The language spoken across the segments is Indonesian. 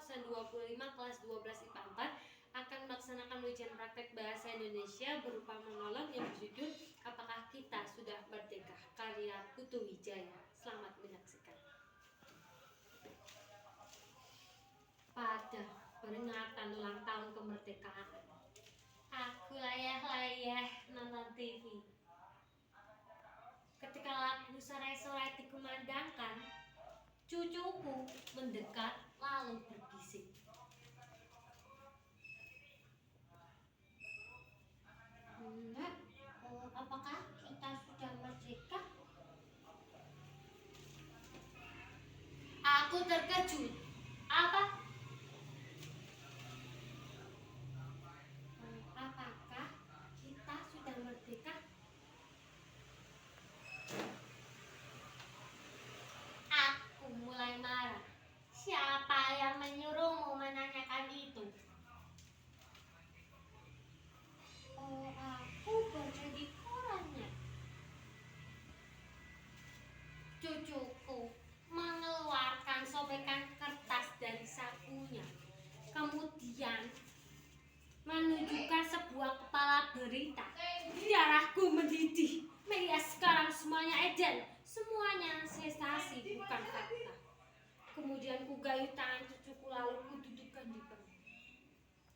absen 25 kelas 12 IPA 4 akan melaksanakan ujian praktek bahasa Indonesia berupa monolog yang berjudul Apakah Kita Sudah Merdeka? Karya Putu Wijaya. Selamat menyaksikan. Pada peringatan ulang tahun kemerdekaan, aku layah-layah nonton TV. Ketika lagu sorai-sorai dikumandangkan, cucuku mendekat lalu berbisik. Nak, apakah kita sudah merdeka? Aku terkejut. Apa? Apakah kita sudah merdeka? Aku mulai marah. Siapa yang menyuruhmu menanyakan itu? Oh, aku baca di korannya. Cucuku mengeluarkan sobekan kertas dari sakunya. Kemudian menunjukkan sebuah kepala berita. Darahku mendidih. Media sekarang semuanya edan. Semuanya sensasi, bukan fakta. Kemudian kugayuh tangan cucuku lalu kududukkan di perut.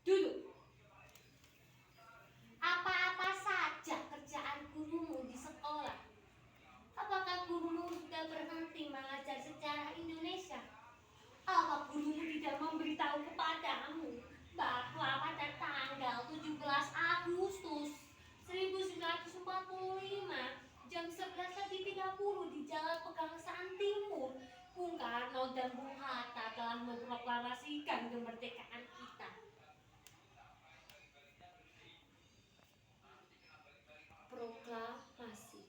Duduk. Apa-apa saja kerjaan gurumu di sekolah? Apakah gurumu sudah berhenti mengajar sejarah Indonesia? Apa gurumu tidak memberitahu kepadamu bahwa pada tanggal 17 Agustus 1945 jam 11.30 di Jalan Pegangsaan Timur, Bung Karno dan Bung Hatta telah memproklamasikan kemerdekaan kita? Proklamasi.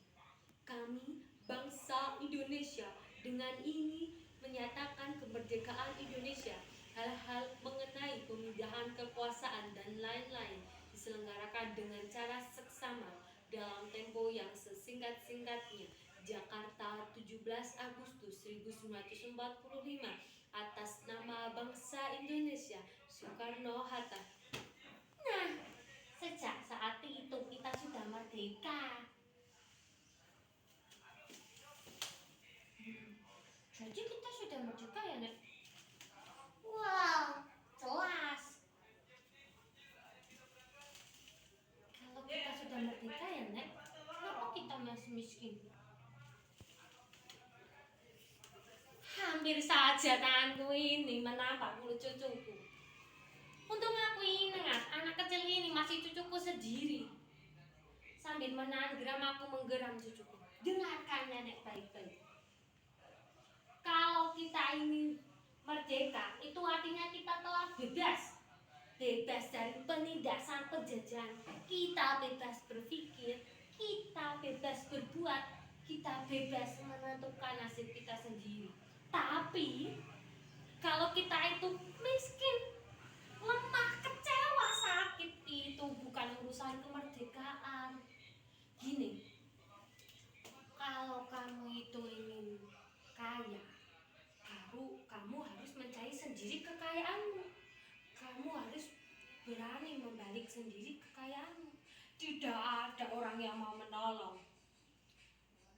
Kami bangsa Indonesia dengan ini menyatakan kemerdekaan Indonesia. Hal-hal mengenai pemindahan kekuasaan dan lain-lain diselenggarakan dengan cara seksama dalam tempo yang sesingkat-singkatnya. Jakarta, 17 Agustus 1945, atas nama bangsa Indonesia, Soekarno-Hatta. Nah, sejak saat itu kita sudah merdeka. Jadi kita sudah merdeka ya, Nek? Wow, jelas. Kalau kita sudah merdeka ya, Nek, kenapa kita masih miskin? Hampir saja tanganku ini menampak mulut cucuku. Untung aku ingat, anak kecil ini masih cucuku sendiri. Sambil menahan geram aku menggeram cucuku. Dengarkan ya, Nek, baik-baik. Kalau kita ini merdeka, itu artinya kita telah bebas. Bebas dari penindasan penjajahan. Kita bebas berpikir, kita bebas berbuat, kita bebas menentukan nasib kita sendiri. Tapi kalau kita itu miskin, lemah, kecewa, sakit, itu bukan urusan kemerdekaan. Gini, kalau kamu itu ingin kaya, baru kamu harus mencari sendiri kekayaanmu. Kamu harus berani membalik sendiri kekayaanmu. Tidak ada orang yang mau menolong.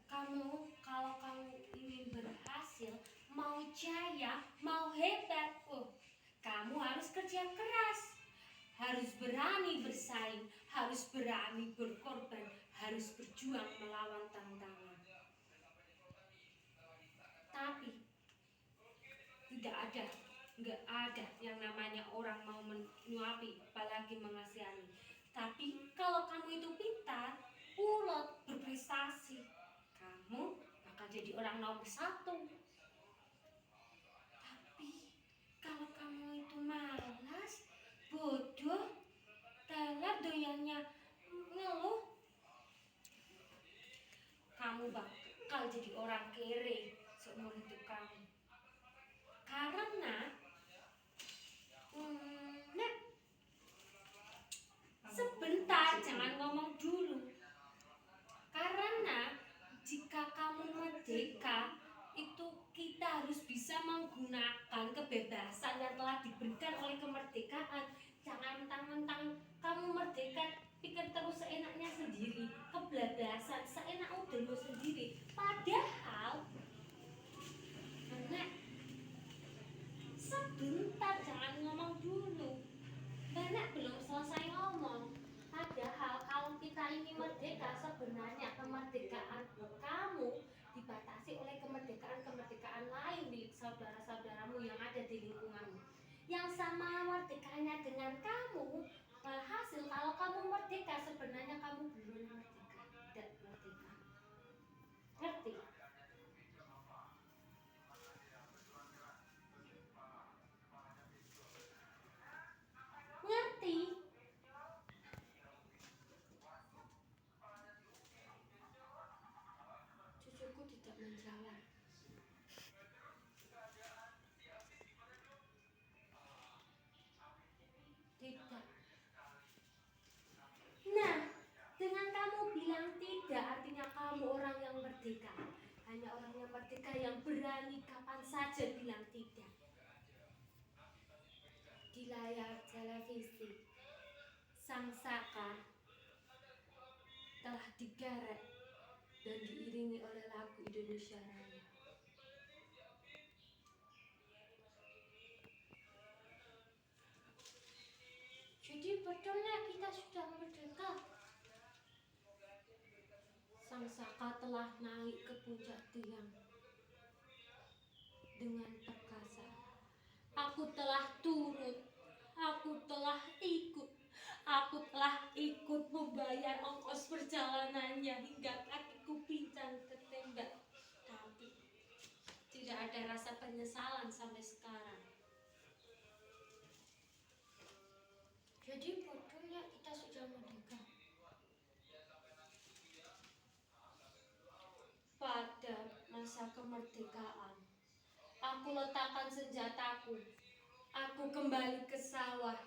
Kalau kamu ingin berhasil, mau jaya, mau hebat, kamu harus kerja keras. Harus berani bersaing, harus berani berkorban, harus berjuang melawan tantangan. Tapi nggak ada yang namanya orang mau menyuapi, apalagi mengasihani. Tapi kalau kamu itu pintar, ulet, berprestasi, kamu akan jadi orang nomor 1. Tapi kalau kamu itu malas, bodoh, telat, doyannya ngeluh, kamu bakal jadi orang kere seumur hidup kamu. Karena sebentar, jangan ngomong dulu. Karena jika kamu merdeka, itu kita harus bisa menggunakan kebebasan yang telah diberikan oleh kemerdekaan. Jangan mentang-mentang kamu merdeka pikir terus seenaknya sendiri, kebablasan seenakmu dulu sendiri. Padahal anak sebentar, jangan ngomong dulu. Nenek belum selesai ngomong. Padahal kalau kita ini merdeka, sebenarnya kemerdekaan kamu dibatasi oleh kemerdekaan lain milik saudara-saudaramu yang ada di lingkunganmu. Yang sama merdekanya dengan kamu, hasil kalau kamu merdeka sebenarnya kamu belum merdeka, tidak merdeka. Ngerti? Ngerti? Cucuku tidak menjawab. Tidak. Nah, dengan kamu bilang tidak, artinya kamu orang yang merdeka. Hanya orang yang merdeka yang berani kapan saja bilang tidak. Di layar televisi, Sang Saka telah digarap dan diiringi oleh lagu Indonesia Raya. Jadi betulnya kita sudah merdeka. Sang Saka telah naik ke puncak tiang dengan perkasa. Aku telah turun, aku telah ikut, aku telah ikut membayar ongkos perjalanannya hingga kakiku pincang ketembak. Tapi tidak ada rasa penyesalan sampai sekarang. Jadi bodohnya kita sudah merdeka. Pada masa kemerdekaan, aku letakkan senjataku. Aku kembali ke sawah.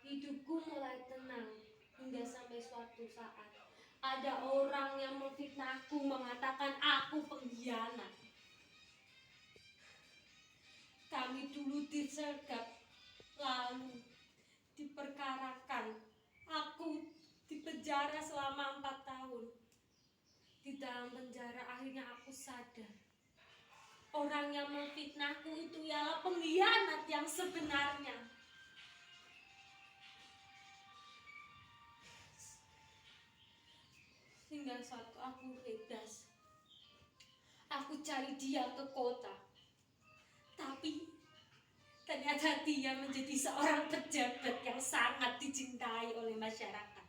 Hidupku mulai tenang hingga sampai suatu saat ada orang yang memfitnahku, mengatakan aku pengkhianat. Kami dulu disergap, lalu diperkarakan. Aku dipenjara selama 4 tahun. Di dalam penjara akhirnya aku sadar, orang yang memfitnahku itu ialah pengkhianat yang sebenarnya. Hingga suatu aku bebas. Aku cari dia ke kota. Tapi ternyata dia menjadi seorang pejabat yang sangat dicintai oleh masyarakat.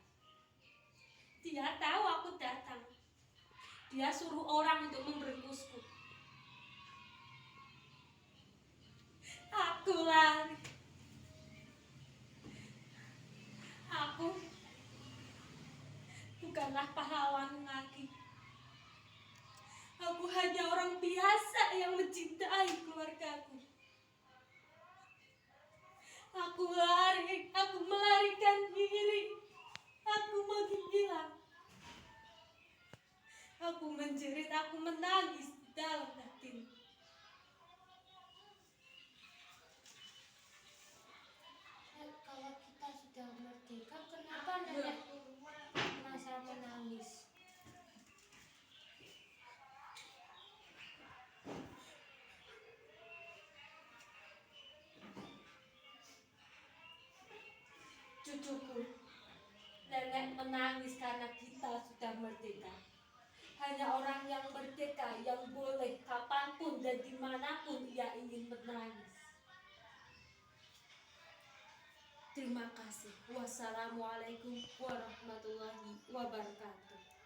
Dia tahu aku datang. Dia suruh orang untuk membungkusku. Aku lari. Aku bukanlah pahlawan lagi. Aku hanya orang biasa yang mencintai keluargaku. Aku lari, aku melarikan diri. Aku menghilang. Aku menjerit, aku menangis di dalam hati. Kalau kita sudah merdeka, kenapa nenek merasa menangis? Cucuku, nenek menangis karena kita sudah merdeka. Hanya orang yang merdeka yang boleh kapanpun dan dimanapun ia ingin menangis. Terima kasih. Wassalamualaikum warahmatullahi wabarakatuh.